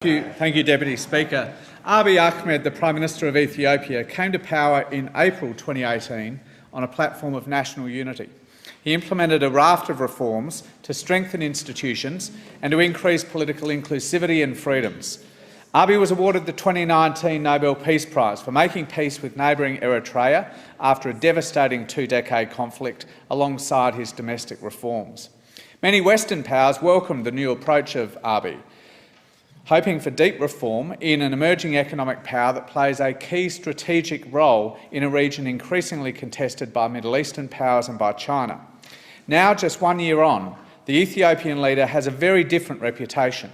Thank you, Deputy Speaker. Abiy Ahmed, the Prime Minister of Ethiopia, came to power in April 2018 on a platform of national unity. He implemented a raft of reforms to strengthen institutions and to increase political inclusivity and freedoms. Abiy was awarded the 2019 Nobel Peace Prize for making peace with neighbouring Eritrea after a devastating two-decade conflict alongside his domestic reforms. Many Western powers welcomed the new approach of Abiy, hoping for deep reform in an emerging economic power that plays a key strategic role in a region increasingly contested by Middle Eastern powers and by China. Now, just 1 year on, the Ethiopian leader has a very different reputation.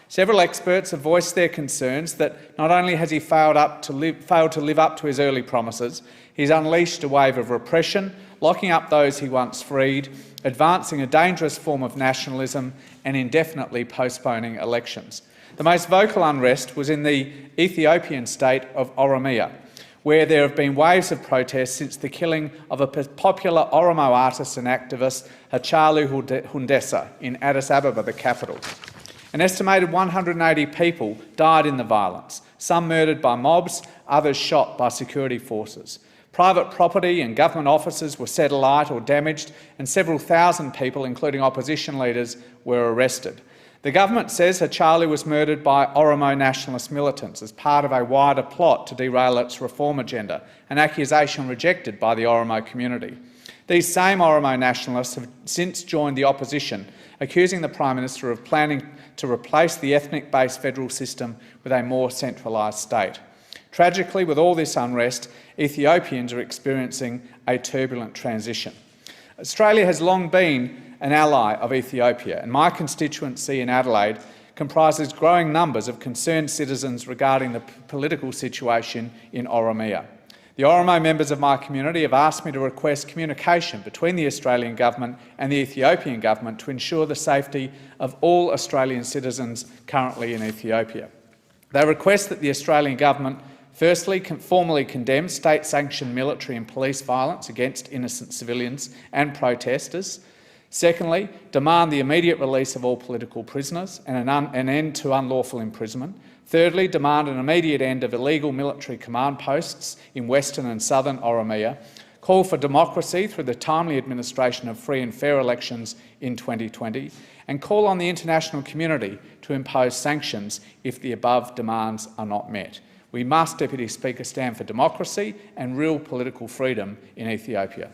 Several experts have voiced their concerns that not only has he failed to live up to his early promises, he's unleashed a wave of repression, locking up those he once freed, advancing a dangerous form of nationalism and indefinitely postponing elections. The most vocal unrest was in the Ethiopian state of Oromia, where there have been waves of protests since the killing of a popular Oromo artist and activist, Hachalu Hundessa, in Addis Ababa, the capital. An estimated 180 people died in the violence, some murdered by mobs, others shot by security forces. Private property and government offices were set alight or damaged, and several thousand people, including opposition leaders, were arrested. The government says Hachalu was murdered by Oromo nationalist militants as part of a wider plot to derail its reform agenda, an accusation rejected by the Oromo community. These same Oromo nationalists have since joined the opposition, accusing the Prime Minister of planning to replace the ethnic-based federal system with a more centralised state. Tragically, with all this unrest, Ethiopians are experiencing a turbulent transition. Australia has long been an ally of Ethiopia, and my constituency in Adelaide comprises growing numbers of concerned citizens regarding the political situation in Oromia. The Oromo members of my community have asked me to request communication between the Australian Government and the Ethiopian Government to ensure the safety of all Australian citizens currently in Ethiopia. They request that the Australian Government firstly formally condemn state-sanctioned military and police violence against innocent civilians and protesters. Secondly, demand the immediate release of all political prisoners and an end to unlawful imprisonment. Thirdly, demand an immediate end of illegal military command posts in Western and Southern Oromia. Call for democracy through the timely administration of free and fair elections in 2020, and call on the international community to impose sanctions if the above demands are not met. We must, Deputy Speaker, stand for democracy and real political freedom in Ethiopia.